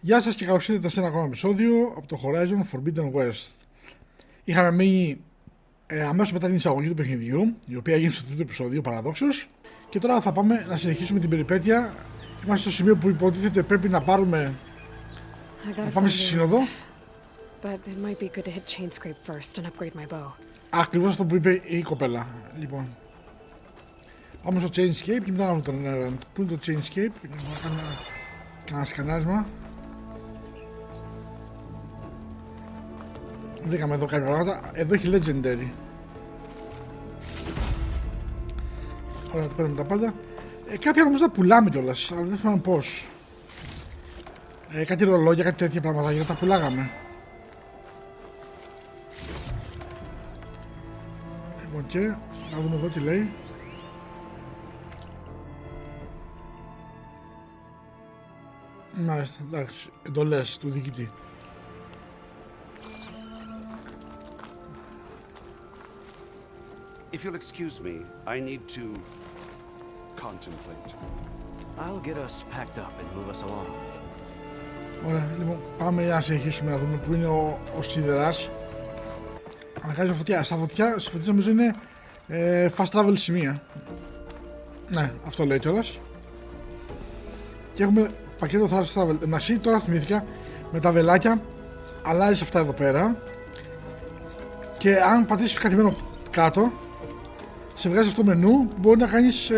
Γεια σας και καλώς ήρθατε σε ένα ακόμα επεισόδιο από το Horizon Forbidden West. Είχαμε μείνει αμέσως μετά την εισαγωγή του παιχνιδιού, η οποία έγινε στο τρίτο επεισόδιο παραδόξως, και τώρα θα πάμε να συνεχίσουμε την περιπέτεια. Είμαστε στο σημείο που υποτίθεται πρέπει να πάρουμε. Να πάμε στη σύνοδο. Ακριβώς αυτό που είπε η κοπέλα. Λοιπόν, πάμε στο Chainscape και μετά να βρούμε τον Erend. Πού είναι το Chainscape? Να κάνω ένα σκανάρισμα. Βρήκαμε εδώ κάποια πράγματα. Εδώ έχει Legendary. Ωραία, το παίρνουμε τα πάντα. Κάποια νομίζω τα πουλάμε κιόλας, αλλά δεν θυμάμαι πώς. Κάτι ρολόγια, κάτι τέτοια πράγματα, γιατί τα πουλάγαμε. Λοιπόν, και να δούμε εδώ τι λέει. Μάλιστα, εντάξει, εντολές του διοικητή. If you'll excuse me, I need to contemplate. I'll get us packed up and move us along. Ωραία, λοιπόν, πάμε να συνεχίσουμε να δούμε που είναι ο σιδεράς. Ανακάλυψε φωτιά. Στα φωτιές νομίζω είναι fast travel σημεία. Ναι, αυτό λέει κιόλας. Και έχουμε πακέτο fast travel. Μασί, τώρα θυμήθηκα με τα βελάκια. Αλλάζεις αυτά εδώ πέρα. Και αν πατήσεις κατημένο κάτω, σε βγάζει αυτό το μενού που μπορεί να κάνεις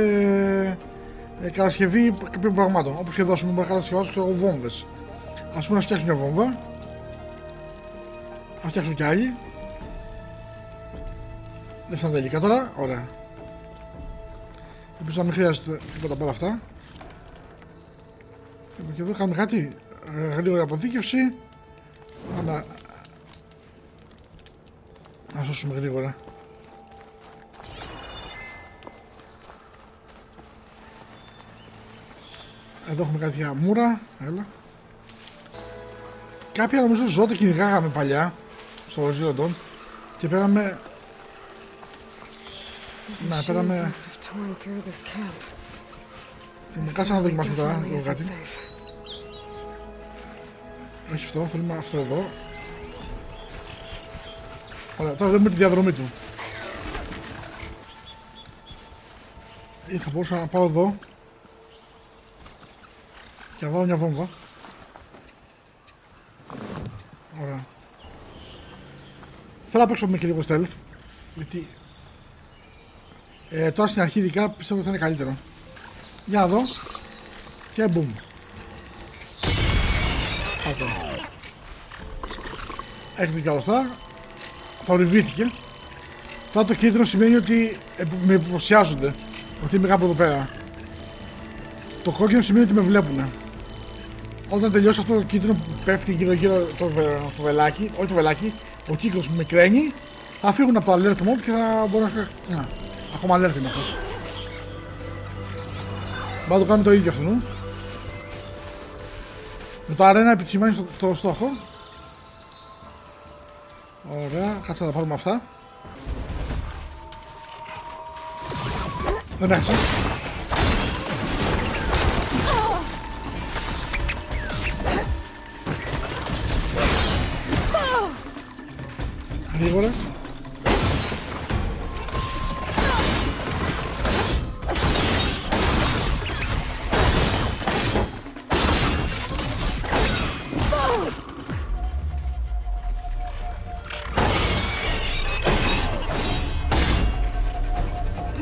κατασκευή κάποιων πραγμάτων. Όπως και εδώ, μπορεί να κατασκευάσεις βόμβες. Ας πούμε να φτιάξω μια βόμβα. Να φτιάξω κι άλλη. Δεν φτάνει τελικά τώρα, ωραία. Ελπίζω να μην χρειάζεται τίποτα από όλα αυτά. Και εδώ κάνουμε κάτι. Γρήγορη αποθήκευση. Να σώσουμε γρήγορα. Εδώ έχουμε κάτι για μούρα. Έλα. Κάποια νομίζω ζώτα κυνηγάγαμε παλιά στο Ζήλοντον και πέραμε. Να, πέραμε. Κάτσε να δοκιμάσουμε τώρα λίγο κάτι. Όχι αυτό, θέλουμε αυτό εδώ. Ωραία, τώρα βλέπουμε τη διαδρομή του. Ή θα μπορούσα να πάω εδώ και να βάλω μια βόμβα. Ωραία. Θέλω να παίξω με και λίγο stealth, γιατί τώρα στην αρχή ειδικά πιστεύω ότι θα είναι καλύτερο. Για να δω. Και boom. Έρχεται κι άλλο αυτά. Θορυβήθηκε. Τώρα το κίτρινο σημαίνει ότι με υποψιάζονται ότι είμαι κάπου εδώ πέρα. Το κόκκινο σημαίνει ότι με βλέπουν. Όταν τελειώσει αυτό το κίτρινο που πέφτει γύρω γύρω το βελάκι, όχι το βελάκι, ο κύκλος που με κραίνει, θα φύγουν από το alert mob και θα μπορώ να... ακόμα alert είναι αυτός. Μπορούμε να το κάνουμε το ίδιο αυτό, ναι. Με το αρένα επιτυχημένη στο στόχο. Ωραία, κάτσε να τα πάρουμε αυτά. Δεν έχασα. Γρήγορα.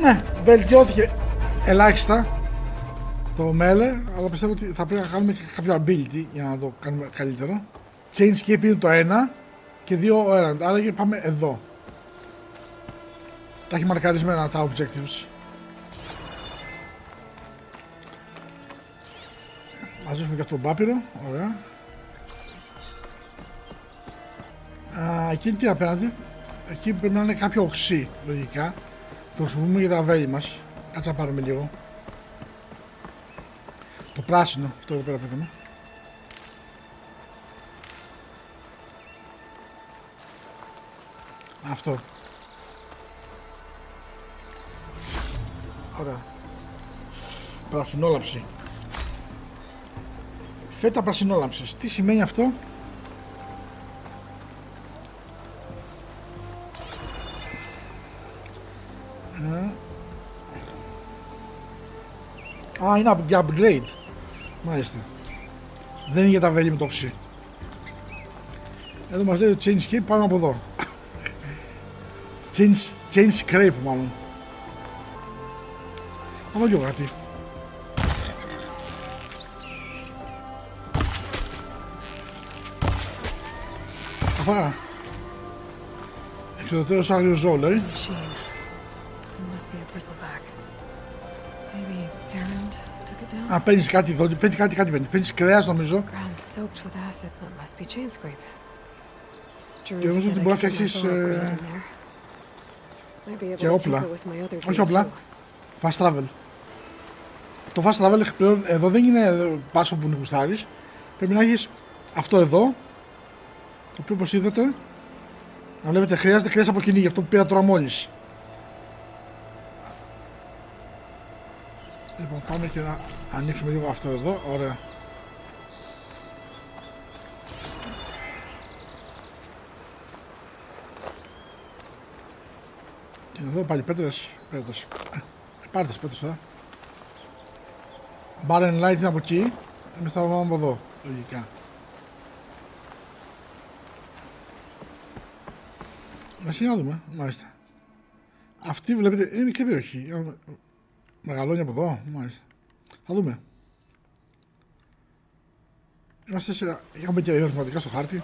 Ναι, βελτιώθηκε ελάχιστα το μέλε, αλλά πιστεύω ότι θα πρέπει να κάνουμε και κάποιο ability για να το κάνουμε καλύτερο. Chainscape είναι το 1 και 2 ο Erend, άρα πάμε εδώ. Τα έχει μαρκαρισμένα τα objectives. Μαζίσουμε και αυτό το πάπυρο, ωραία. Εκείνη τι απέναντι, εκεί πρέπει να είναι κάποιο οξύ, λογικά. Το χρησιμοποιούμε για τα βέλη μας. Κάτσε να πάρουμε λίγο. Το πράσινο, αυτό εδώ πέρα πρέπει. Αυτό. Ωραία. Πρασινόλαψη. Φέτα πρασινόλαμψης. Τι σημαίνει αυτό? Α, είναι για upgrade. Μάλιστα. Δεν είναι για τα βέλη με το οξύ. Εδώ μας λέει το change shape, πάμε από εδώ. Change scrape μάλλον. Θα δω κι εγώ κάτι. Αφά. Εξοδοτέρως άγριος ζώο λέει. Α, παίρνεις κάτι εδώ, παίρνεις κρέας νομίζω. Και νομίζω ότι μπορεί να φτιάξεις και όπλα. Όχι όπλα, fast travel. Το fast travel πλέον εδώ δεν είναι πάσο που είναι γουστάρεις. Πρέπει να έχεις αυτό εδώ, το οποίο όπως είδατε, να βλέπετε χρειάζεται κρέας από κοινή, γι' αυτό που πήρα τώρα μόλις. Λοιπόν, πάμε και να ανοίξουμε λίγο αυτό εδώ, ωραία. Και εδώ πάλι πέτρες. Πάρτε τις πέτρες τώρα. Barren light είναι από εκεί, εμείς θα πάμε από εδώ, λογικά. Ας να δούμε, μάλιστα. Αυτή βλέπετε είναι μικρή περιοχή. Μεγαλώνει από εδώ, μάλιστα. Θα δούμε. Είμαστε σε... Έχουμε και ερωτηματικά στο χάρτη.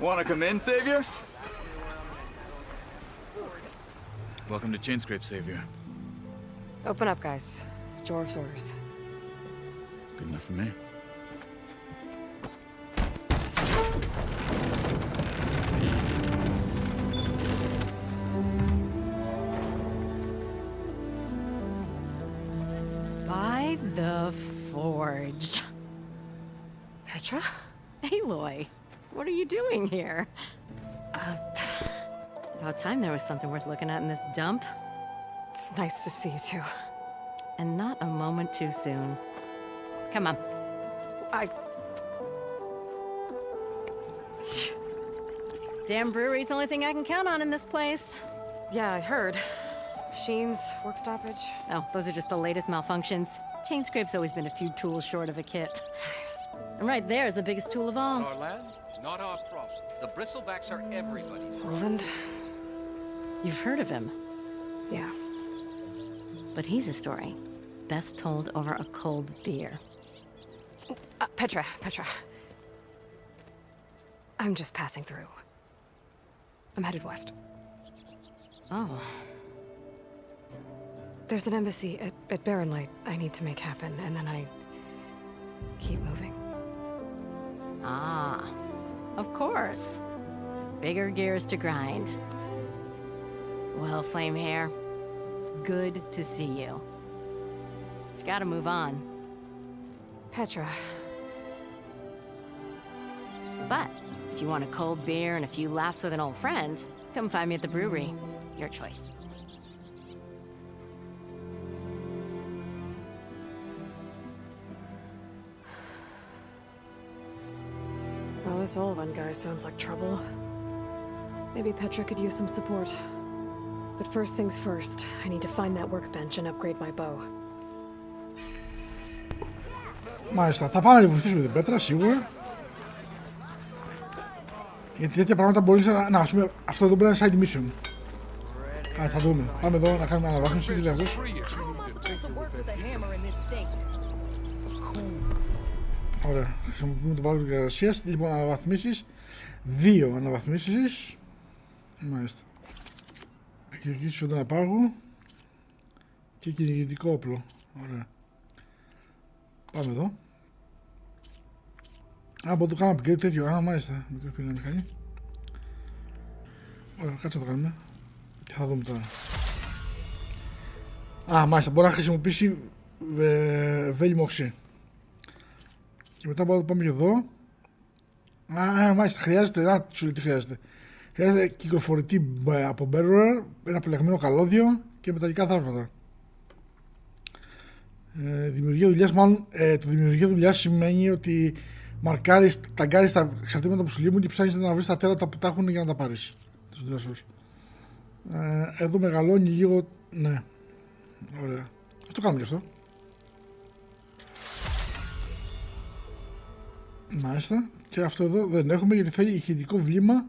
Wanna come in, Savior? Welcome to Chainscrape, Savior. Open up, guys. Jorv's orders. Good enough for me. By the forge. Petra? Aloy, what are you doing here? About time there was something worth looking at in this dump. It's nice to see you too. And not a moment too soon. Come on. Damn brewery's the only thing I can count on in this place. Yeah, I heard. Machines, work stoppage. Oh, those are just the latest malfunctions. Chainscrape's always been a few tools short of a kit. And right there is the biggest tool of all. Our land, not our problem. The bristlebacks are everybody's problem. Roland? You've heard of him. Yeah. But he's a story best told over a cold beer. Petra. I'm just passing through. I'm headed west. Oh. There's an embassy at Barren Light I need to make happen, and then I keep moving. Ah, of course. Bigger gears to grind. Well, Flamehair, good to see you. You've got to move on. Petra. But if you want a cold beer and a few laughs with an old friend, come find me at the brewery. Your choice. Well, this old one guy sounds like trouble. Maybe Petra could use some support. But first things first, I need to find that workbench and upgrade my bow. Μάλιστα, θα πάμε να βοηθήσουμε την Πέτρα, σίγουρα. Γιατί τέτοια πράγματα μπορείς να ας πούμε, αυτό εδώ μπορεί να είναι side mission. Κάτι θα δούμε. Πάμε εδώ να κάνουμε αναβάθμιση, τι λέει αυτός. Ωραία, χρησιμοποιούμε το πάγο εργασίας. Λοιπόν, αναβαθμίσεις. 2 αναβαθμίσεις. Μάλιστα. Εκδικήσεις οντένα πάγου. Και κυνηγητικό όπλο. Ωραία. Πάμε εδώ. Α, μπορώ να το κάνω upgrade τέτοιο. Α, μάλιστα. Μικρή πυρήνα μηχανή. Ωραία, κάτσε να το κάνουμε. Και θα δούμε τώρα. Α, μάλιστα. Μπορεί να χρησιμοποιήσει βέλη οξύ. Και μετά μπορούμε να πάμε και εδώ. Α, μάλιστα. Χρειάζεται. Α, σου λέει τι χρειάζεται. Χρειάζεται κυκλοφορητή από barrel, ένα πελεγμένο καλώδιο και μεταλλικά θαύματα. Δημιουργία δουλειάς, μάλλον το δημιουργία δουλειάς σημαίνει ότι μαρκάρεις, ταγκάρεις τα εξαρτήματα που σου λείπουν και ψάχνεις να βρεις τα τέρατα που τα έχουν για να τα πάρεις. Τους δεινόσαυρους. Εδώ μεγαλώνει λίγο, ναι, ωραία. Το κάνουμε και αυτό. Μάλιστα. Και αυτό εδώ δεν έχουμε γιατί θέλει ηχητικό βλήμα.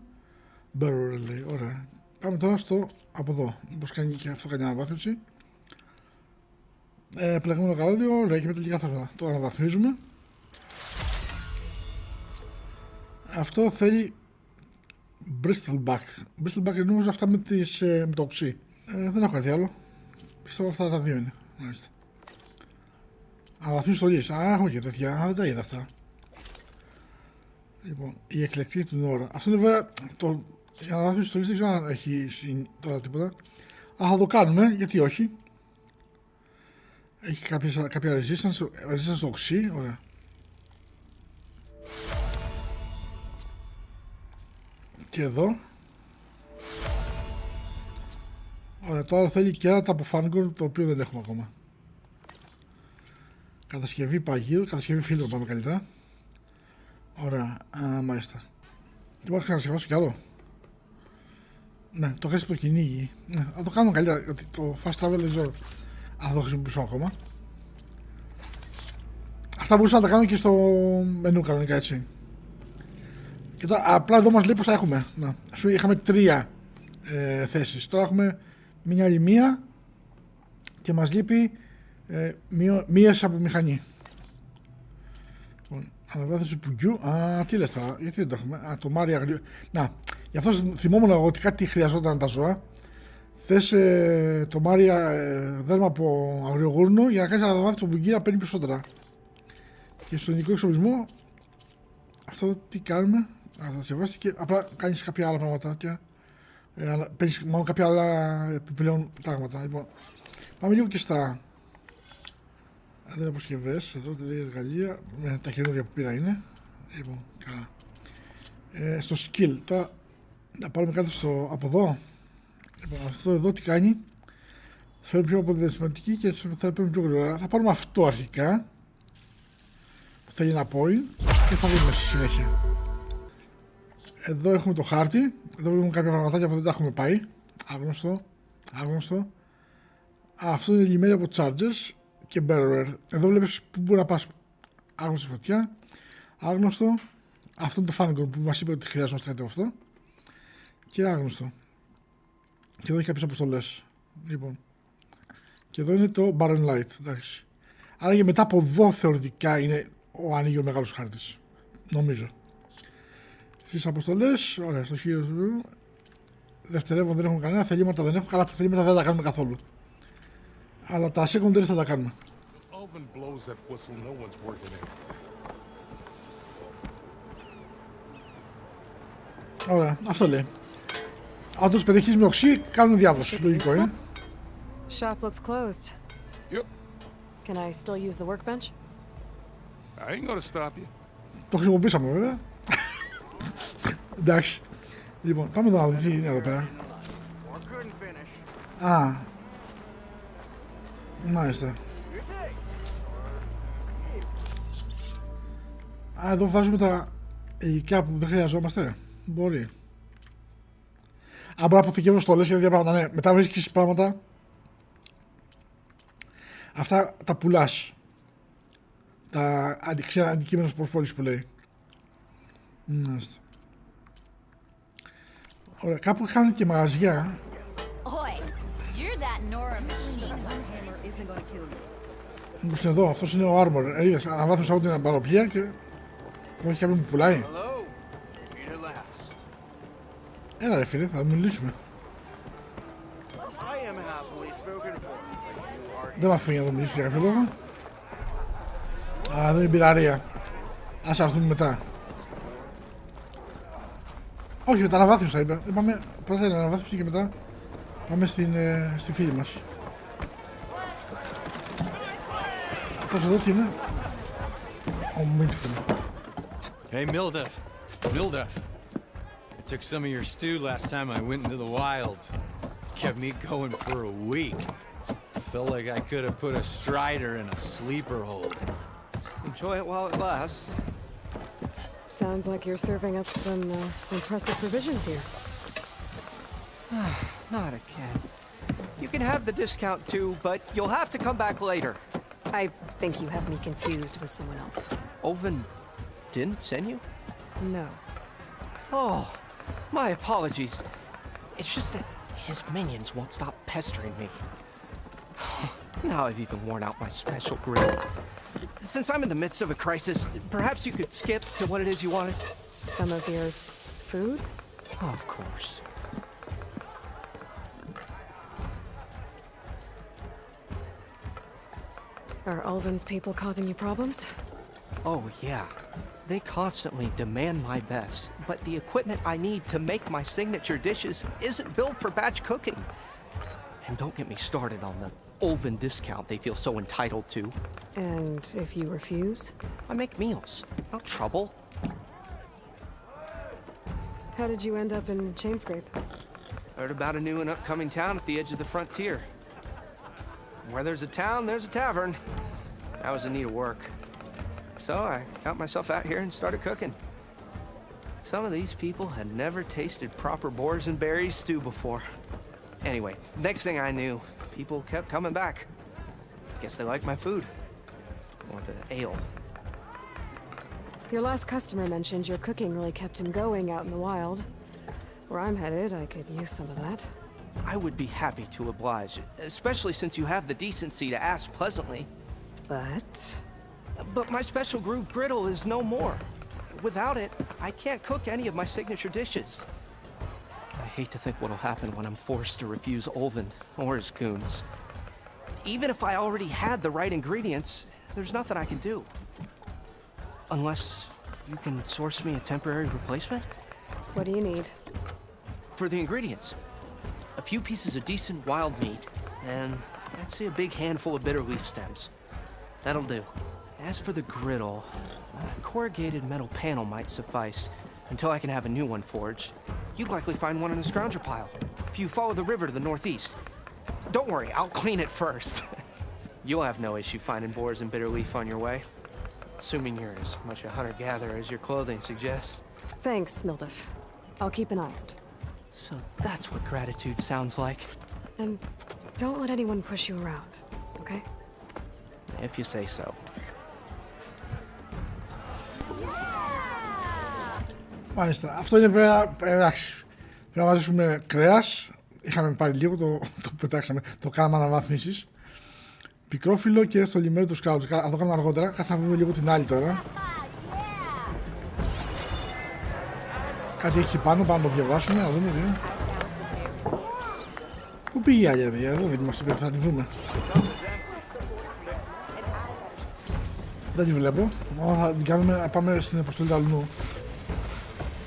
Barrel λέει, ωραία. Πάμε τώρα στο από εδώ. Όπως κάνει και αυτό κάνει αναβάθμιση. Πλεγμένο καλώδιο, ωραία, και μετά λίγα θα το αναβαθμίζουμε. Αυτό θέλει bristleback. Bristleback είναι νομίζω αυτά με το οξύ. Δεν έχω κάτι άλλο. Πιστεύω αυτά τα δύο είναι. Μάλιστα. Αναβαθμίσεις στολής. Έχουμε και τέτοια. Δεν τα είδα αυτά. Λοιπόν, η εκλεκτή του ώρα. Αυτό είναι βέβαια η αναβάθμιση στολής, δεν ξέρω αν έχει τώρα τίποτα. Αλλά θα το κάνουμε, γιατί όχι. Έχει κάποια resistance οξύ, ωραία. Και εδώ. Ωραία, τώρα θέλει κέρατα από φάνγκορ, το οποίο δεν έχουμε ακόμα. Κατασκευή παγίου, κατασκευή φίλτρο πάμε καλύτερα. Ωραία, μάλιστα. Τι μπορώ να κατασκευάσω κι άλλο. Ναι, το χρειάζεται το κυνήγι. Ναι, θα το κάνουμε καλύτερα, γιατί το fast travel δεν ξέρω αν θα το χρησιμοποιήσω ακόμα. Αυτά μπορούσα να τα κάνω και στο μενού κανονικά, έτσι. Και τώρα, απλά εδώ μας λέει πως θα έχουμε. Να, σου είχαμε 3 θέσεις. Τώρα έχουμε μια άλλη μία και μας λείπει μίας από μηχανή. Λοιπόν, αναβάθμιση πουγιού. Τι λες τώρα, γιατί δεν το έχουμε. Το Μάρια αγριό. Να, γι' αυτό θυμόμουν εγώ ότι κάτι χρειαζόταν τα ζώα. Θες το Μάρια δέρμα από αγριογούρνο για να κάνεις αναβάθμιση του πουγγί να παίρνει περισσότερα. Και στον ειδικό εξοπλισμό αυτό τι κάνουμε. Θα σεβάσεις και απλά κάνεις κάποια άλλα πράγματα και παίρνεις μόνο κάποια άλλα επιπλέον πράγματα. Λοιπόν, πάμε λίγο και στα δεν αποσκευές, εδώ λέει εργαλεία, τα καινούργια που πήρα είναι. Λοιπόν, καλά. Στο skill, τώρα να πάρουμε κάτι από εδώ. Λοιπόν, αυτό εδώ τι κάνει. Φέρνει πιο αποτελεσματική και θα παίρνει πιο γρήγορα. Θα πάρουμε αυτό αρχικά. Που θέλει ένα point και θα δούμε στη συνέχεια. Εδώ έχουμε το χάρτη. Εδώ βλέπουμε κάποια πραγματάκια που δεν τα έχουμε πάει. Άγνωστο. Αυτό είναι λιμέρια από chargers και barrier. Εδώ βλέπεις που μπορεί να πας. Άγνωστη φωτιά. Άγνωστο. Αυτό είναι το fangor που μας είπε ότι χρειάζομαστε κάτι από αυτό. Και άγνωστο. Και εδώ έχει κάποιες αποστολές. Λοιπόν. Και εδώ είναι το barren light. Εντάξει. Άρα και μετά από εδώ θεωρητικά είναι ο ανοίγει ο μεγάλος χάρτης. Νομίζω. Στις αποστολές, ωραία, στο χείρο του. Δευτερεύον δεν έχουμε κανένα, θελήματα δεν έχουμε, καλά τα θελήματα δεν τα κάνουμε καθόλου. Αλλά τα secondary θα τα κάνουμε. Ωραία, αυτό λέει. Αν τους πετυχείς με οξύ, κάνουν διάβαση. Λογικό είναι. Shop looks closed. Yep. Can I still use the workbench? I ain't gonna stop you. Το χρησιμοποιήσαμε βέβαια. Εντάξει. Λοιπόν, πάμε να δούμε τι είναι εδώ πέρα. Μάλιστα. Εδώ βάζουμε τα υλικά που δεν χρειαζόμαστε. Μπορεί. Αν μπορεί να αποθηκεύω στολές και τέτοια πράγματα, ναι. Μετά βρίσκεις πράγματα. Αυτά τα πουλάς. Τα αντικείμενα προσπόληση που λέει. Μάλιστα. Ωραία, κάπου είχαν και μαγαζιά. Μήπως είναι εδώ, αυτός είναι ο Armor. Είδες, αναβάθμισα εγώ την αμπαροπλία και μου έχει κάποιον που πουλάει. Έλα ρε φίλε, θα μιλήσουμε. Δεν μ' αφήνει να το μιλήσω για κάποιο λόγο. Δεν είναι πειραρία. Ας έρθουμε μετά. Όχι, μετά αναβάθμισα είπα. Πάμε πρώτα την αναβάθμιση και μετά πάμε στη φίλη μας. Αυτός εδώ τι είναι. Ο Μίτφιλ. Hey, Mildef. I took some of your stew last time I went into the wilds. Kept me going for a week. Felt like I could have put a strider in a sleeper hold. Enjoy it while it lasts. Sounds like you're serving up some impressive provisions here. Not again. You can have the discount too, but you'll have to come back later. I think you have me confused with someone else. Oven didn't send you? No. Oh, my apologies. It's just that his minions won't stop pestering me. Now I've even worn out my special grill. Since I'm in the midst of a crisis, perhaps you could skip to what it is you wanted? Some of your food? Of course. Are Ulvin's people causing you problems? Oh, yeah. They constantly demand my best, but the equipment I need to make my signature dishes isn't built for batch cooking. And don't get me started on the Ulvin discount they feel so entitled to. And if you refuse? I make meals. No trouble. How did you end up in Chainscrape? Heard about a new and upcoming town at the edge of the frontier. Where there's a town, there's a tavern. I was in need of work. So I got myself out here and started cooking. Some of these people had never tasted proper boars and berries stew before. Anyway, next thing I knew, people kept coming back. Guess they liked my food. Or the ale. Your last customer mentioned your cooking really kept him going out in the wild. Where I'm headed, I could use some of that. I would be happy to oblige, especially since you have the decency to ask pleasantly. But my special groove griddle is no more. Without it, I can't cook any of my signature dishes. I hate to think what'll happen when I'm forced to refuse Ulvin or his goons. Even if I already had the right ingredients, there's nothing I can do. Unless you can source me a temporary replacement? What do you need? For the ingredients, a few pieces of decent wild meat, and I'd say a big handful of bitter leaf stems. That'll do. As for the griddle, a corrugated metal panel might suffice until I can have a new one forged. You'd likely find one in a scrounger pile if you follow the river to the northeast. Don't worry, I'll clean it first. You'll have no issue finding boars and bitter leaf on your way. Assuming you're as much a hunter-gatherer as your clothing suggests. Thanks, Mildef. I'll keep an eye out. So that's what gratitude sounds like. And don't let anyone push you around, okay? If you say so. Μάλιστα. Αυτό είναι βέβαια, εντάξει. Πρέπει να μαζίσουμε κρέας. Είχαμε πάρει λίγο, το πετάξαμε. Το κάναμε αναβάθμισεις. Πικρόφυλλο και θολυμμένο του σκάουτς. Θα το κάνουμε αργότερα. Κάτσε να βρούμε λίγο την άλλη τώρα. Κάτι έχει πάνω, πάμε να το διαβάσουμε, να δούμε τι. Πού πήγε η άλλη, παιδιά, εδώ δεν είμαστε, θα τη βρούμε. Δεν τη βλέπω. Θα την κάνουμε, να πάμε στην αποστολή του αλλού.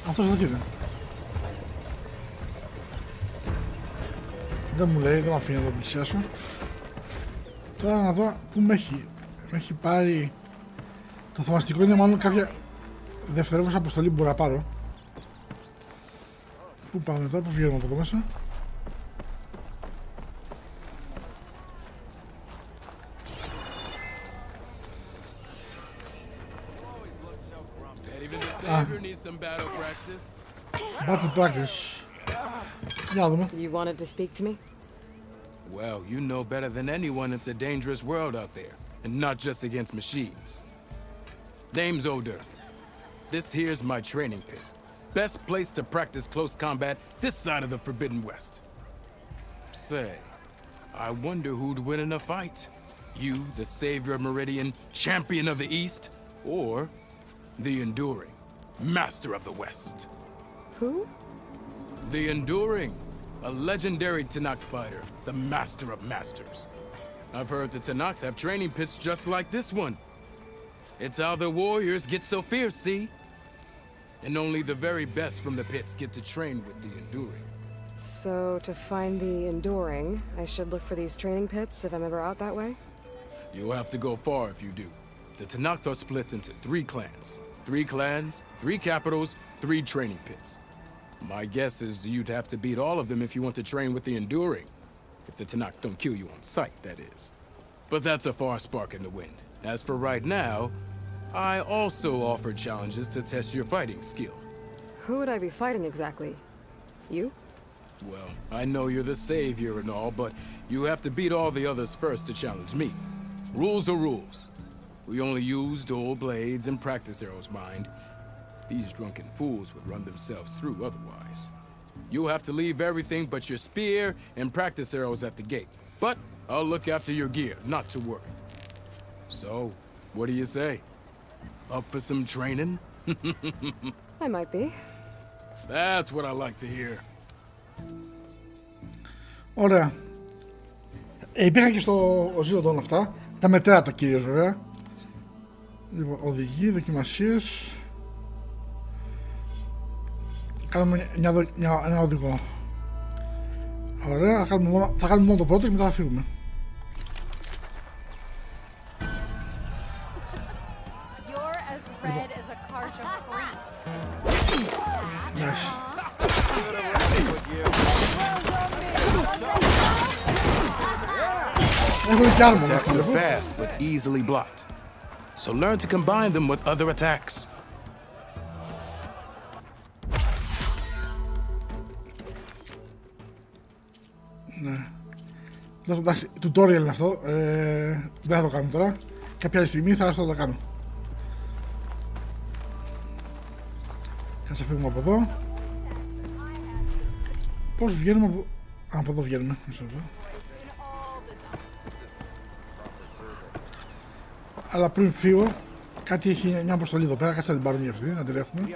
Αυτός εδώ κοίτα. Δεν μου λέει, δεν με αφήνει να το πλησιάσω. Τώρα να δω πού με έχει. Με έχει πάρει. Το θαυμαστικό είναι μάλλον κάποια δευτερεύουσα αποστολή που μπορώ να πάρω. Πού πάμε τώρα, πού βγαίνουμε από εδώ μέσα. Battle practice. Για να δούμε. You wanted to speak to me? Well, you know better than anyone it's a dangerous world out there, and not just against machines. Name's Oder. This here's my training pit. Best place to practice close combat this side of the Forbidden West. Say, I wonder who'd win in a fight. You, the savior of Meridian, champion of the East, or the Enduring, master of the West. Who? The Enduring, a legendary Tanakh fighter, the master of masters. I've heard the Tanakh have training pits just like this one. It's how the warriors get so fierce, see? And only the very best from the pits get to train with the Enduring. So, to find the Enduring, I should look for these training pits if I'm ever out that way? You'll have to go far if you do. The Tanakh are split into 3 clans. 3 clans, 3 capitals, 3 training pits. My guess is you'd have to beat all of them if you want to train with the Enduring. If the Tanakh don't kill you on sight, that is. But that's a far spark in the wind. As for right now, I also offer challenges to test your fighting skill. Who would I be fighting exactly? You? Well, I know you're the savior and all, but you have to beat all the others first to challenge me. Rules are rules. We only use dual blades and practice arrows, mind. These drunken fools would run themselves through otherwise. You'll have to leave everything but your spear and practice arrows at the gate. But I'll look after your gear, not to worry. So, what do you say? Up for some training? I might be. That's what I like to hear. Ωραία. Υπήρχαν και στο Zero Dawn αυτά. Τα μετρά το κυρίως βέβαια. Λοιπόν, οδηγεί, δοκιμασίες. Κάνουμε ένα οδηγό. Ωραία, θα κάνουμε μόνο το πρώτο και μετά θα φύγουμε. Εντάξει. Attacks are fast but easily blocked. So learn to combine them with other attacks. Ναι. Εντάξει, tutorial είναι αυτό. Δεν θα το κάνουμε τώρα. Κάποια άλλη στιγμή θα έρθω να το κάνω. Κάτσε φύγουμε από εδώ. Πώς βγαίνουμε από... από εδώ βγαίνουμε. Αλλά πριν φύγω, κάτι έχει μια αποστολή εδώ πέρα. Κάτσε να την πάρουμε αυτή, να την έχουμε.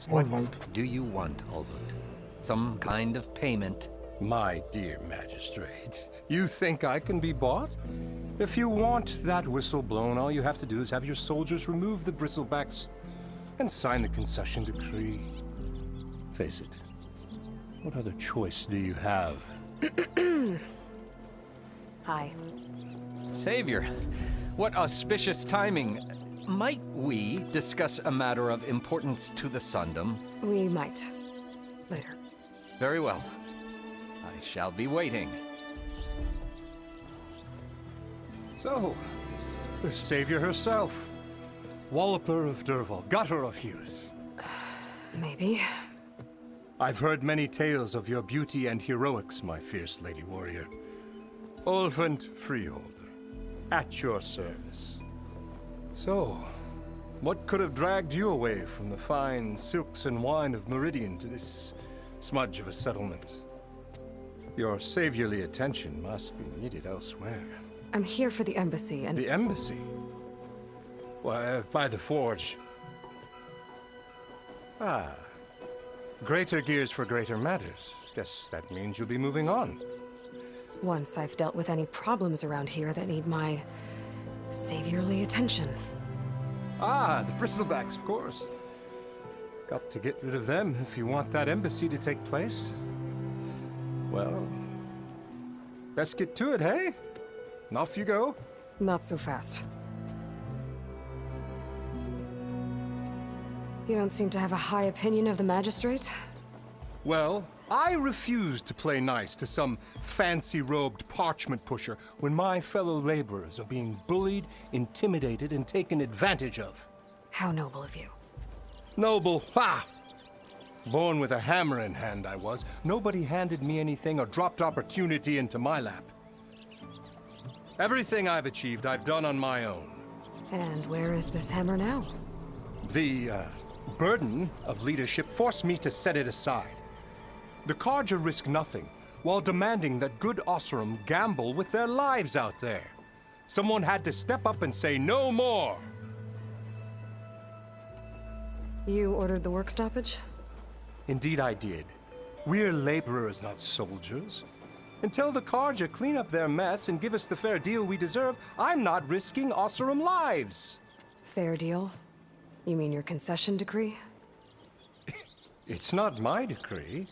What do you want, Olvund? Some kind of payment? My dear magistrate, you think I can be bought? If you want that whistle blown, all you have to do is have your soldiers remove the bristlebacks and sign the concession decree. Face it, what other choice do you have? Hi. Savior, what auspicious timing. Might we discuss a matter of importance to the Sundom? We might. Later. Very well. I shall be waiting. So, the savior herself. Walloper of Derval, gutter of Hughes. Maybe. I've heard many tales of your beauty and heroics, my fierce lady warrior. Olfund Freeholder, at your service. So, what could have dragged you away from the fine silks and wine of Meridian to this smudge of a settlement? Your saviorly attention must be needed elsewhere. I'm here for the embassy and... The embassy? Why, by the forge. Ah. Greater gears for greater matters. Guess that means you'll be moving on. Once I've dealt with any problems around here that need my saviorly attention. Ah, the bristlebacks, of course. Got to get rid of them if you want that embassy to take place. Well, let's get to it, hey? And off you go. Not so fast. You don't seem to have a high opinion of the magistrate? Well, I refuse to play nice to some fancy-robed parchment pusher when my fellow laborers are being bullied, intimidated, and taken advantage of. How noble of you. Noble? Ha! Born with a hammer in hand, I was. Nobody handed me anything or dropped opportunity into my lap. Everything I've achieved, I've done on my own. And where is this hammer now? The burden of leadership forced me to set it aside. The Carja risk nothing, while demanding that good Osram gamble with their lives out there. Someone had to step up and say no more. You ordered the work stoppage? Indeed I did. We're laborers, not soldiers. Until the Carja clean up their mess and give us the fair deal we deserve, I'm not risking Osram lives. Fair deal? You mean your concession decree? It's not my decree.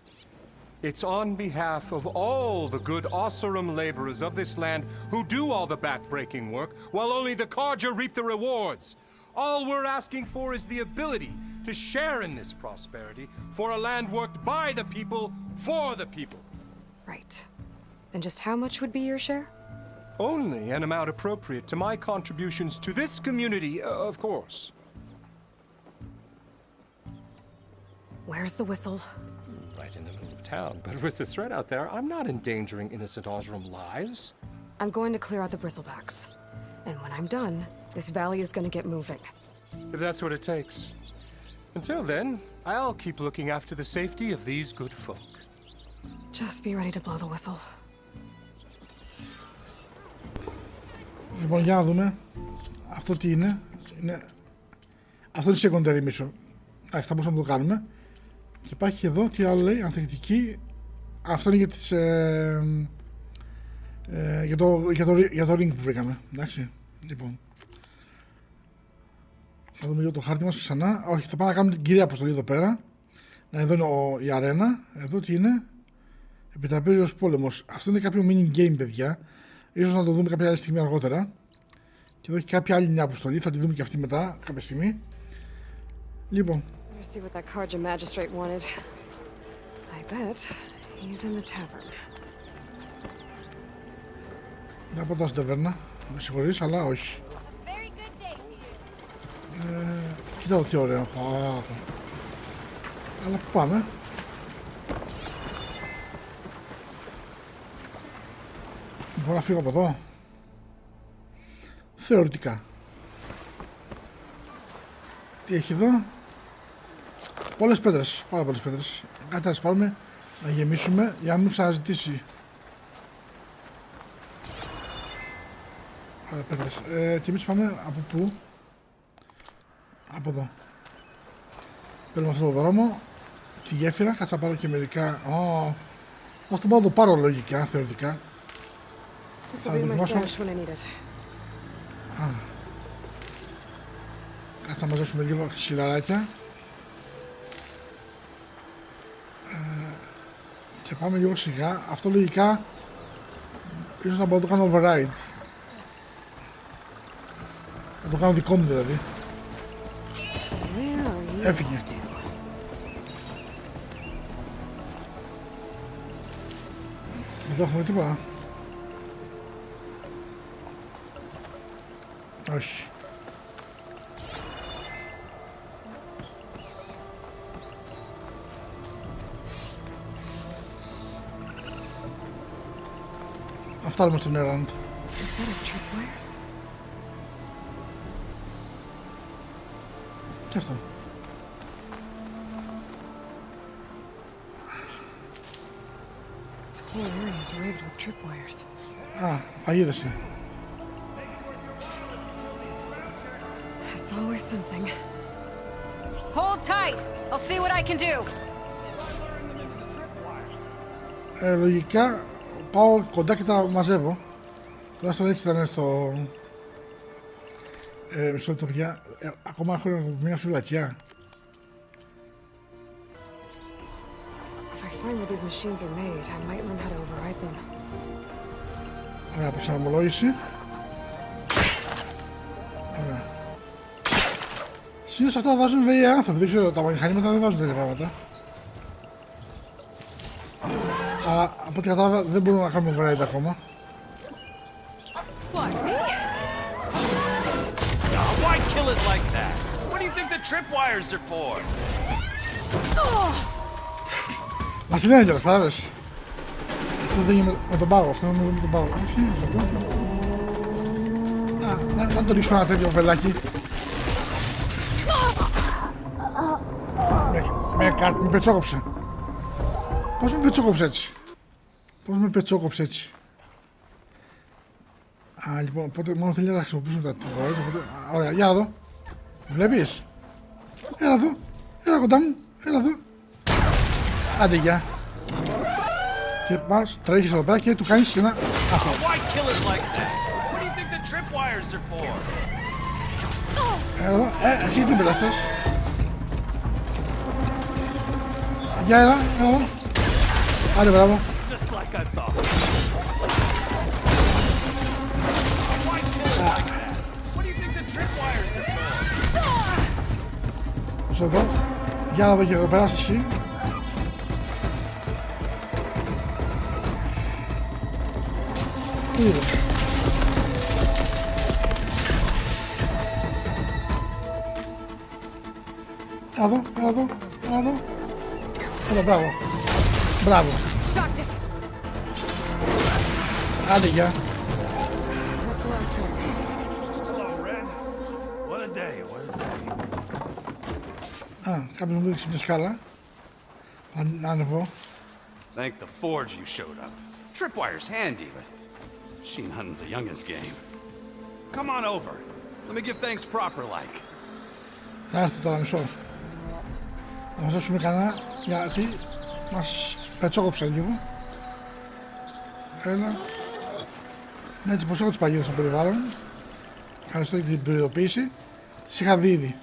It's on behalf of all the good Osram laborers of this land who do all the back-breaking work, while only the Carja reap the rewards. All we're asking for is the ability to share in this prosperity for a land worked by the people for the people. Right. And just how much would be your share? Only an amount appropriate to my contributions to this community, of course. Where's the whistle? Right in the middle of town, but with the threat out there, I'm not endangering innocent Osram lives. I'm going to clear out the bristlebacks. And when I'm done, this valley is going to get moving. If that's what it takes. Until then, I'll keep looking after the safety of these good folk. Just be ready to blow the whistle. Λοιπόν, για να δούμε. Αυτό τι είναι. Αυτό είναι secondary mission. Εντάξει, θα μπορούσαμε να το κάνουμε. Και υπάρχει εδώ, τι άλλο λέει, ανθεκτική. Αυτό είναι για τις... για το ring που βρήκαμε. Εντάξει, λοιπόν. Θα δούμε λίγο το χάρτη μας ξανά. Όχι, θα πάμε να κάνουμε την κυρία αποστολή εδώ πέρα. Εδώ είναι η αρένα. Εδώ τι είναι. Επιτραπέζιος πόλεμος. Αυτό είναι κάποιο mini game, παιδιά. Ίσως να το δούμε κάποια άλλη στιγμή αργότερα. Και εδώ έχει κάποια άλλη μια αποστολή. Θα τη δούμε και αυτή μετά κάποια στιγμή. Λοιπόν. Δεν πατάω στην ταβέρνα. Με συγχωρείς, αλλά όχι. Κοίτα τι ωραίο. Αλλά που πάμε. Μπορώ να φύγω από εδώ. Θεωρητικά. Τι έχει εδώ. Πολλές πέτρες. Πάρα πολλές πέτρες. Κάτι θα τις πάρουμε να γεμίσουμε για να μην ξαναζητήσει. Ωραία πέτρες. Και εμείς πάμε από πού. Από εδώ. Παίρνουμε αυτό το δρόμο. Τη γέφυρα. Κάτσα να πάρω και μερικά. Αυτό μπορώ να το πάρω λογικά, θεωρητικά. Θα δοκιμάσω. Κάτσα να μαζέψουμε λίγο ξυλαράκια. Και πάμε λίγο σιγά. Αυτό λογικά ίσως να μπορώ να το κάνω override. Να το κάνω δικό μου δηλαδή. Έφυγε. Εδώ έχουμε τίποτα. Όχι. Αυτά λέμε στον Erend. Και αυτό. Α, παγίδες είναι. It's always something. Hold tight. I'll see what I can do. Λογικά πάω κοντά και τα μαζεύω. Τουλάχιστον έτσι ήταν στο... μισό λεπτό παιδιά. Ακόμα έχω μια φυλακιά. Ωραία, προσαρμολόγηση. Ωραία. Συνήθως αυτά βάζουν βέβαια οι άνθρωποι, δεν ξέρω, τα μηχανήματα δεν βάζουν τέτοια πράγματα. Αλλά από ό,τι κατάλαβα δεν μπορούμε να κάνουμε override ακόμα. Why kill it like that? What do you think the tripwires are for? Μας λένε κιόλας, κατάλαβες. Αυτό δεν είναι με τον πάγο, αυτό είναι με τον πάγο. Όχι, αυτό. Να το ρίξω ένα τέτοιο βελάκι. Με πετσόκοψε. Πώς με πετσόκοψε έτσι. Πώς με πετσόκοψε έτσι. Α, λοιπόν, οπότε μόνο θέλει να χρησιμοποιήσουμε τα τυπορές, οπότε... Ωραία, για να δω. Βλέπεις. Έλα εδώ. Έλα κοντά μου. Έλα εδώ. Άντε, γεια. Και πας, τρέχεις εδώ πέρα και του κάνεις ένα... Αυτό. Έλα εδώ. Εσύ τι πετάστας. Γεια, έλα, έλα εδώ. Άντε, μπράβο. Αυτός εδώ. Για να δω και εδώ πέρα εσύ. Τι είδε. Έλα εδώ, έλα εδώ, έλα εδώ. Έλα, μπράβο. Μπράβο. Άντε, γεια. Α, κάποιος μου ρίξει μια σκάλα. Να ανεβώ. Thank the forge you showed up. Tripwire's handy, but machine hunting's a youngin's game. Come on over. Let me give thanks proper like. Θα έρθει τώρα μισό. Να μας δώσουμε κανένα, γιατί μας πετσόκοψαν λίγο. Έλα. Ναι, έτσι πως έχω τις παγίδες στο περιβάλλον. Ευχαριστώ για την προειδοποίηση. Τις είχα δει ήδη.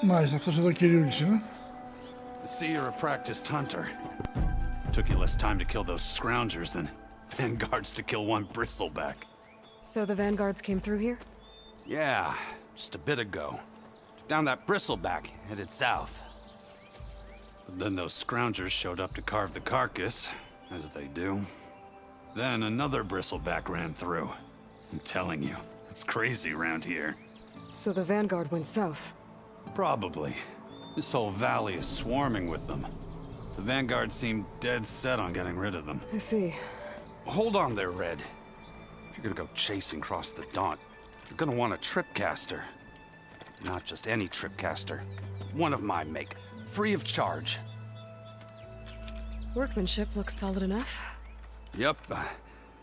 Μάλιστα, αυτός εδώ κυριούλης είναι. I see you're a practiced hunter. Took you less time to kill those scroungers than vanguards to kill one bristleback. So the vanguards came through here? Yeah, just a bit ago. Down that bristleback, headed south. But then those scroungers showed up to carve the carcass, as they do. Then another bristleback ran through. I'm telling you, it's crazy around here. So the vanguard went south? Probably. This whole valley is swarming with them. The vanguard seemed dead set on getting rid of them. I see. Hold on there, Red. If you're gonna go chasing across the Daunt, you're gonna want a tripcaster. Not just any tripcaster. One of my make. Free of charge. Workmanship looks solid enough. Yep.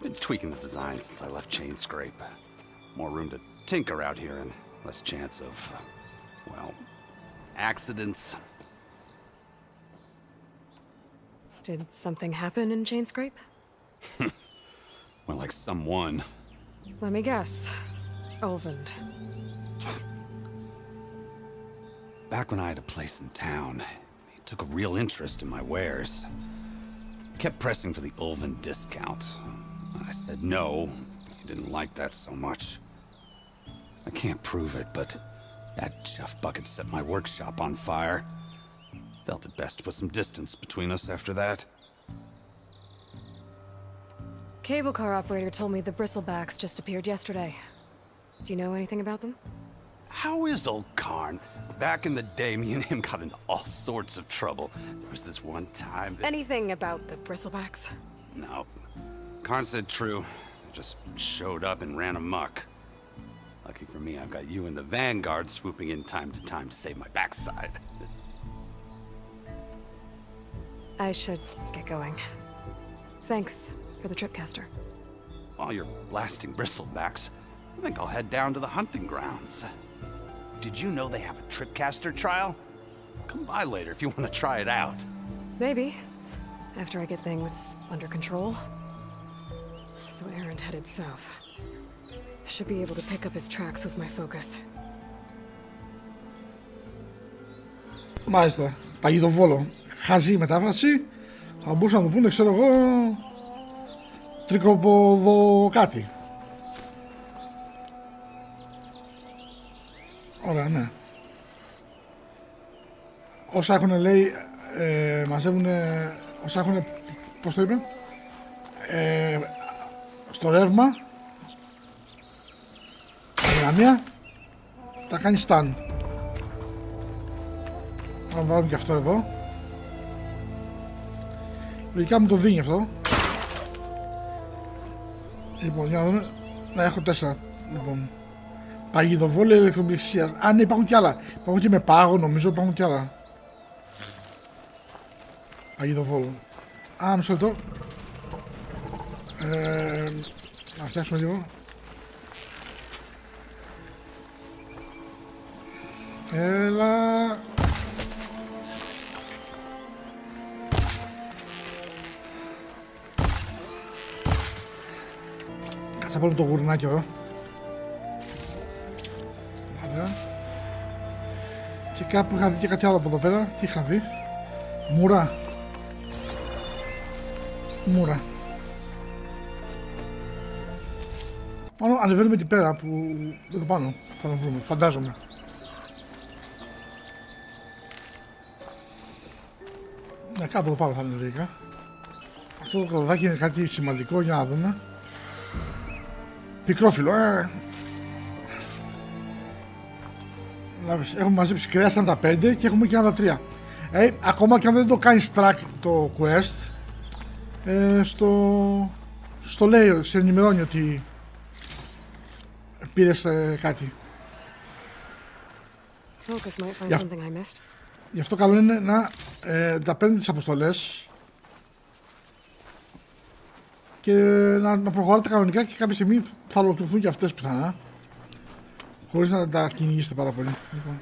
Been tweaking the design since I left Chainscrape. More room to tinker out here and less chance of, well, accidents. Did something happen in Chainscrape? Well, like someone. Let me guess. Olvend. Back when I had a place in town, he took a real interest in my wares. He kept pressing for the Olvend discount. I said no. He didn't like that so much. I can't prove it, but that chuff bucket set my workshop on fire. Felt it best to put some distance between us after that. Cable car operator told me the bristlebacks just appeared yesterday. Do you know anything about them? How is old Karn? Back in the day, me and him got into all sorts of trouble. There was this one time that... Anything about the bristlebacks? No. Karn said true. Just showed up and ran amok. Lucky for me, I've got you and the Vanguard swooping in time to save my backside. I should get going. Thanks for the tripcaster. While you're blasting bristlebacks, I think I'll head down to the hunting grounds. Did you know they have a tripcaster trial? Come by later if you want to try it out. Maybe. After I get things under control. So Erend headed south. Should be able to pick up his tracks with my focus. Μάλιστα. Παγιδοβόλο. Χαζή μετάφραση. Θα μπορούσαν να το πούνε, ξέρω εγώ, τρικοποδο κάτι. Ωραία, ναι. Όσα έχουν, λέει, μαζεύουν, όσα έχουν, πώς το είπε, στο ρεύμα, δυναμία, τα κάνει στάν. Θα βάλουμε και αυτό εδώ. Λογικά μου το δίνει αυτό. Λοιπόν, για να δούμε. Να έχω 4. Λοιπόν. Παγιδοβόλια ηλεκτροπληξίας. Α, ναι, υπάρχουν κι άλλα. Υπάρχουν και με πάγο, νομίζω, υπάρχουν κι άλλα. Παγιδοβόλο. Α, μισό λεπτό. Να φτιάξουμε λίγο. Έλα. Κάτσε να πάρω το γουρνάκι εδώ. Ωραία. Και κάπου είχα δει και κάτι άλλο από εδώ πέρα. Τι είχα δει? Μουρά. Μουρά. Μόνο ανεβαίνουμε εκεί πέρα που... εδώ πάνω θα το βρούμε, φαντάζομαι. Ναι, κάπου εδώ πάνω θα είναι λογικά. Αυτό το κοδάκι είναι κάτι σημαντικό, για να δούμε. Πικρόφυλλο, Έχουμε μαζέψει κρέας 45 και έχουμε και άλλα 3. Ακόμα και αν δεν το κάνεις track το quest, στο λέει, σε ενημερώνει ότι πήρες κάτι. Γι' αυτό καλό είναι να τα παίρνει τις αποστολές και να προχωράτε κανονικά, και κάποια στιγμή θα ολοκληρωθούν και αυτές πιθανά, χωρίς να τα κυνηγήσετε πάρα πολύ. Λοιπόν.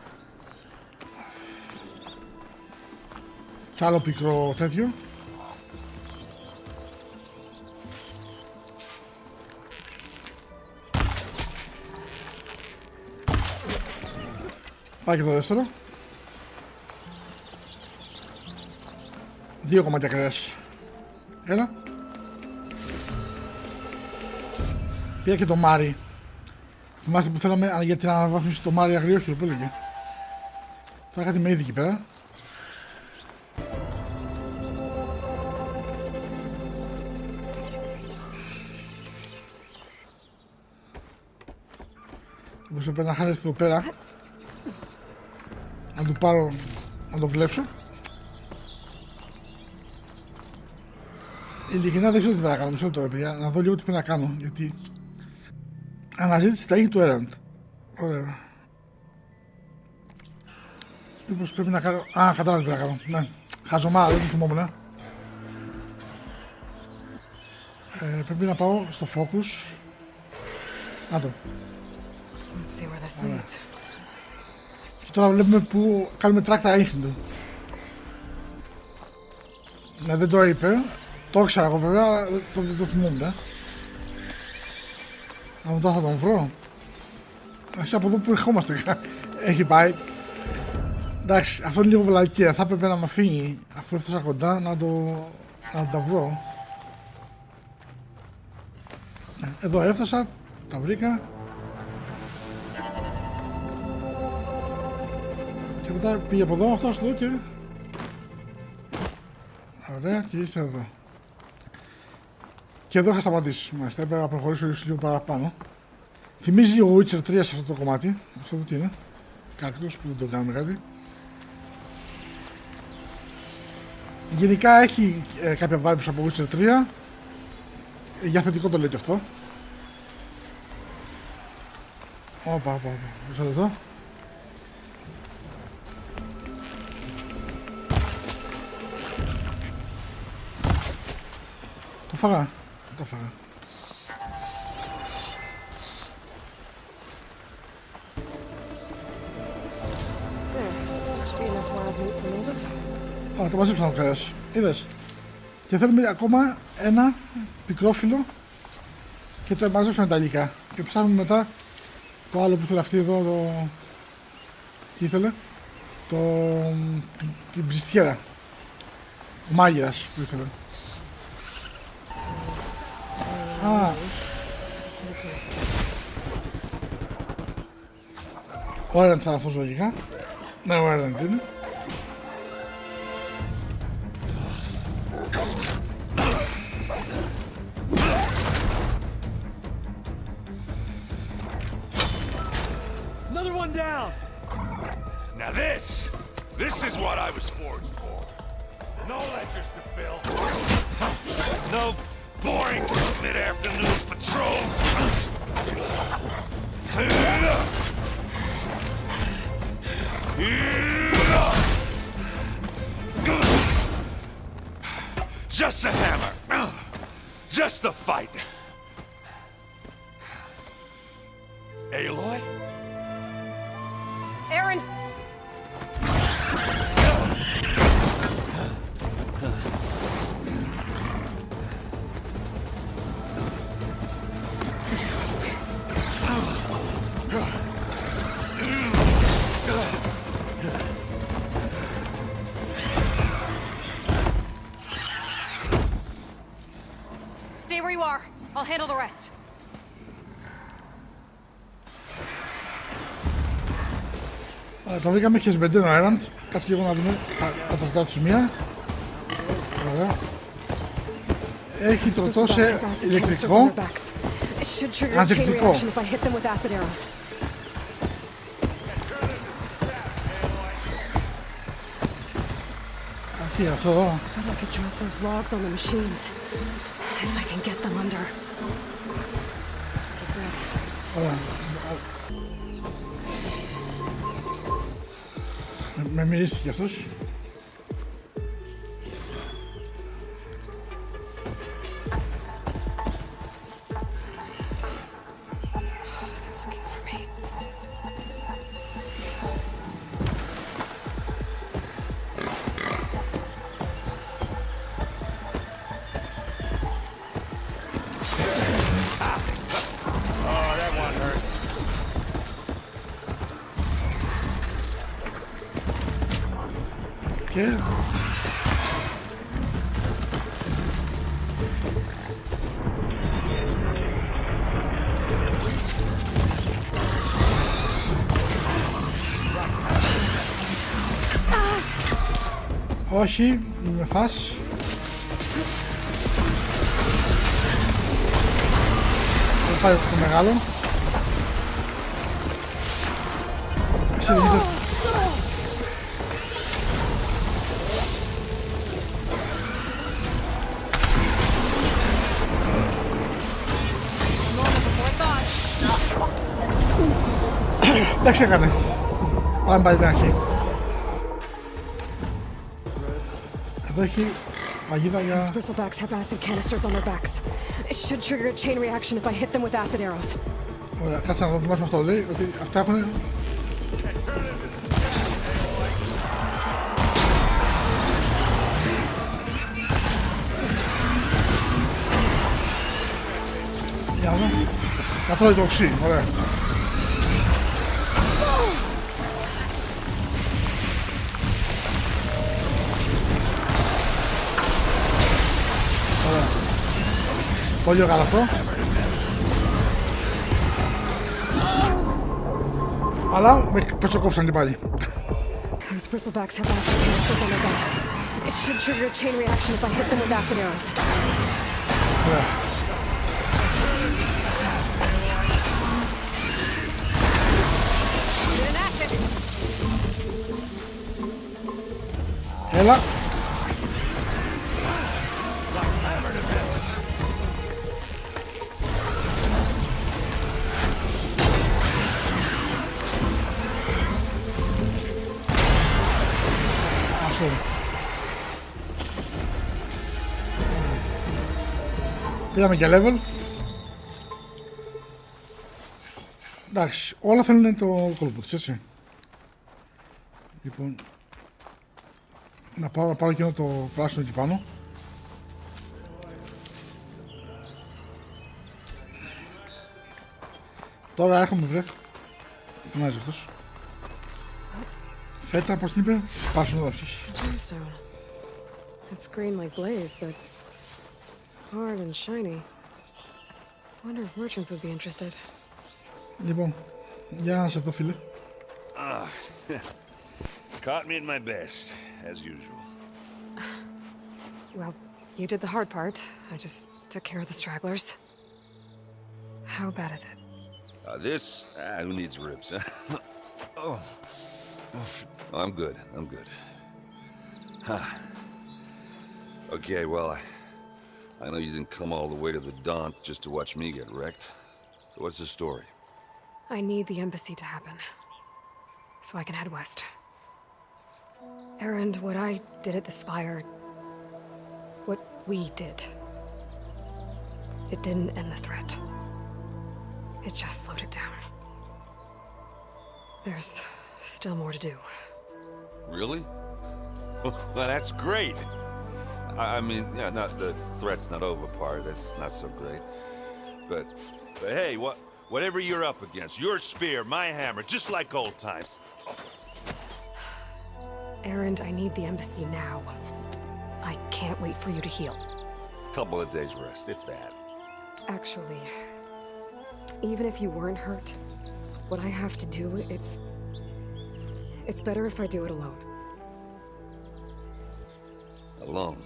Κι άλλο πικρό τέτοιο. Πάει και το δεύτερο. 2 κομμάτια κρέας. Έλα. Πήγα και το Μάρι. Θυμάστε που θέλαμε για την αναβάθμιση το Μάρι αγριόχειρο, που έλεγε. Τώρα κάτι με είδη εκεί πέρα. Όπως πρέπει να χάνει εδώ πέρα. Να του πάρω, να το κλέψω. Ειλικρινά δεν ξέρω τι πρέπει να κάνω, μισό τώρα παιδιά, να δω λίγο τι πρέπει να κάνω, γιατί αναζήτηση τα έχει του Erend. Ωραία. Μήπως πρέπει να κάνω, κατάλαβα τι πρέπει να κάνω, ναι. Χαζομάρα, δεν το θυμόμουν, πρέπει να πάω στο focus. Να το. Και τώρα βλέπουμε που κάνουμε track τα έχει του. Ναι, δεν το είπε. Το ήξερα εγώ βέβαια, αλλά δεν το θυμόμουν. Αν τώρα θα τον βρω. Ας από εδώ που ερχόμαστε έχει πάει. Εντάξει, αυτό είναι λίγο βλακία. Θα έπρεπε να με αφήνει, αφού έφτασα κοντά, να τα βρω. Εδώ έφτασα, τα βρήκα. Και μετά πήγε από εδώ, αυτός εδώ και... Ωραία, και είστε εδώ. Και εδώ θα σταματήσει. Μάλιστα, έπρεπε να προχωρήσω λίγο παραπάνω. Θυμίζει ο Witcher 3 σε αυτό το κομμάτι. Αυτό τι είναι. Κάκτος που δεν το κάνουμε κάτι. Γενικά έχει κάποια vibes από Witcher 3. Για θετικό το λέει και αυτό. Όπα. Μισό λεπτό. Το φάγα. Το φάγα. Το μαζέψαμε το κρέας. Είδες. Και θέλουμε ακόμα ένα πικρόφυλλο και το μαζέψαμε τα υλικά. Και ψάχνουμε μετά το άλλο που ήθελε αυτή εδώ, το... Τι ήθελε? Την ψιστιέρα. Ο μάγειρας που ήθελε. Ο Erend θα είναι αυτός λογικά. Ναι, ο Erend είναι. Another one down. Now this is what I was forged for. No ledgers to fill. No boring mid-afternoon patrols. Just a hammer. Just the fight. Aloy? Erend! Stay where you are. I'll handle the rest. Το βρήκαμε και σμπεντένο Erend. Κάτσε λίγο να δούμε τα τελευταία του σημεία. Έχει τροτό σε ηλεκτρικό. Ανθεκτικό. Τι αυτό εδώ. Ωραία. Με μυρίστηκε αυτός. Και... όχι, μην με φας. Θα πάει το μεγάλο. Εντάξει έκανε. Πάμε πάλι την αρχή. Εδώ έχει παγίδα για... Ωραία, κάτσε να δοκιμάσουμε αυτό. Λέει ότι αυτά έχουν... Για να δω. Καθόλου το οξύ, ωραία. Πολύ καλό αυτό. Αλλά με πετσοκόψαν και πάλι. Έλα. Πήραμε και level. Εντάξει, όλα θέλουν το κόλπο τους, έτσι. Λοιπόν, να πάρω εκείνο το πράσινο εκεί πάνω. Τώρα έχουμε βρε. Φωνάζει αυτός. Φέτα, πώς την είπε, πράσινο δόσεις. It's green like blaze, but it's hard and shiny. Wonder if merchants would be interested. Λοιπόν, για να σε δω, φίλε. Caught me at my best, as usual. Well, you did the hard part. I just took care of the stragglers. How bad is it? This? Who needs ribs? Oh. I'm good. I'm good. Okay, well, I know you didn't come all the way to the Daunt just to watch me get wrecked. So what's the story? I need the embassy to happen, so I can head west. Erend, what I did at the Spire, what we did, it didn't end the threat. It just slowed it down. There's still more to do. Really? Well, that's great. I mean, yeah, not the threat's not over part. That's not so great. But hey, whatever you're up against, your spear, my hammer, just like old times. Erend, I need the embassy now. I can't wait for you to heal. Couple of days rest, if that. Actually, even if you weren't hurt, what I have to do, it's better if I do it alone. Alone?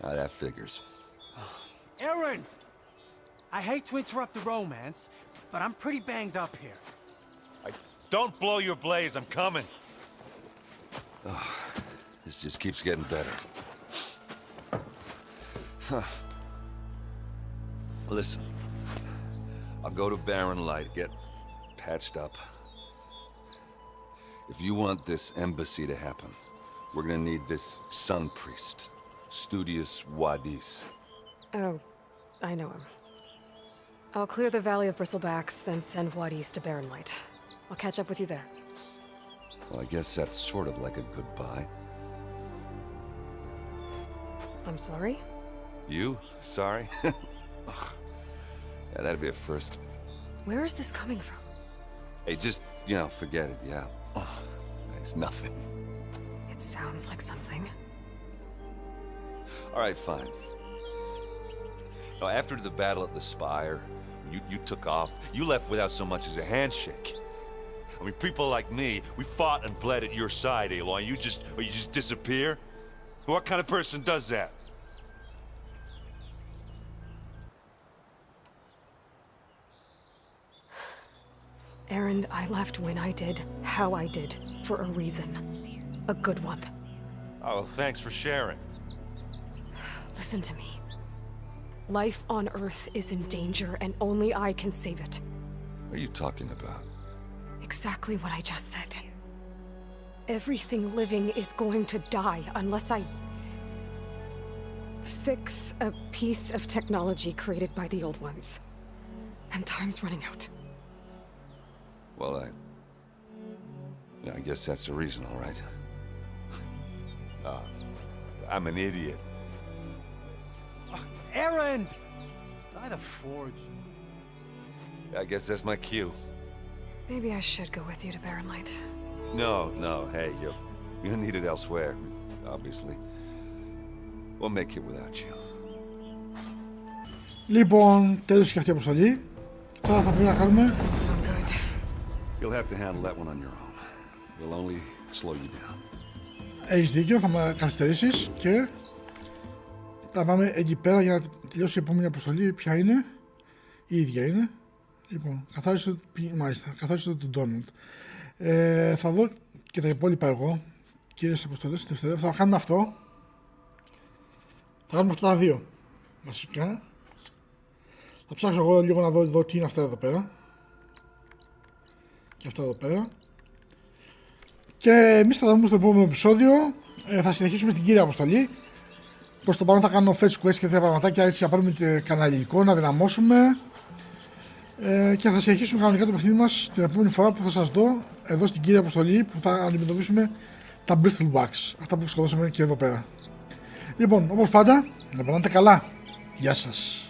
That figures. Erend! I hate to interrupt the romance, but I'm pretty banged up here. Don't blow your blaze, I'm coming. Oh, this just keeps getting better. Huh. Listen, I'll go to Barren Light, get patched up. If you want this embassy to happen, we're gonna need this sun priest, Studious Wadis. Oh, I know him. I'll clear the Valley of Bristlebacks, then send Wadis to Barren Light. I'll catch up with you there. Well, I guess that's sort of like a goodbye. I'm sorry? You? Sorry? Ugh. Yeah, that'd be a first. Where is this coming from? Hey, just, you know, forget it, yeah. Oh, it's nothing. It sounds like something. All right, fine. Now, after the battle at the Spire, you took off. You left without so much as a handshake. I mean, people like me, we fought and bled at your side, Aloy. You just disappear? What kind of person does that? Erend, I left when I did, how I did, for a reason. A good one. Oh, thanks for sharing. Listen to me. Life on Earth is in danger, and only I can save it. What are you talking about? Exactly what I just said. Everything living is going to die unless I fix a piece of technology created by the old ones. And time's running out. Well, I guess that's the reason, all right. I'm an idiot. Erend! By the forge. I guess that's my cue. Maybe I should go with you to Barren Light. No, hey, you're needed elsewhere, obviously. We'll make it without you. Λοιπόν, τέλος και αυτή η αποστολή. Τώρα θα πρέπει να κάνουμε... You'll have to handle that one on your own. We'll only slow you down. Έχεις δίκιο, θα με καθυστερήσεις και... θα πάμε εκεί πέρα για να τελειώσει η επόμενη αποστολή. Ποια είναι? Η ίδια είναι. Λοιπόν, καθάρισε τον Ντόναλντ. Θα δω και τα υπόλοιπα εγώ. Κύριες αποστολές, θα κάνουμε αυτό. Θα κάνουμε αυτά τα δύο. Βασικά. Θα ψάξω εγώ λίγο να δω τι είναι αυτά εδώ πέρα. Και αυτά εδώ πέρα. Και εμείς θα τα δούμε στο επόμενο επεισόδιο. Θα συνεχίσουμε στην κύρια αποστολή. Προς το παρόν θα κάνω fetch quest και τέτοια πραγματάκια έτσι να πάρουμε καναλικό, να δυναμώσουμε. Και θα συνεχίσουμε κανονικά το παιχνίδι μας την επόμενη φορά που θα σας δω εδώ στην κύρια αποστολή που θα αντιμετωπίσουμε τα Bristlebacks, αυτά που σκοτώσαμε και εδώ πέρα. Λοιπόν, όπως πάντα, να περνάτε καλά. Γεια σας.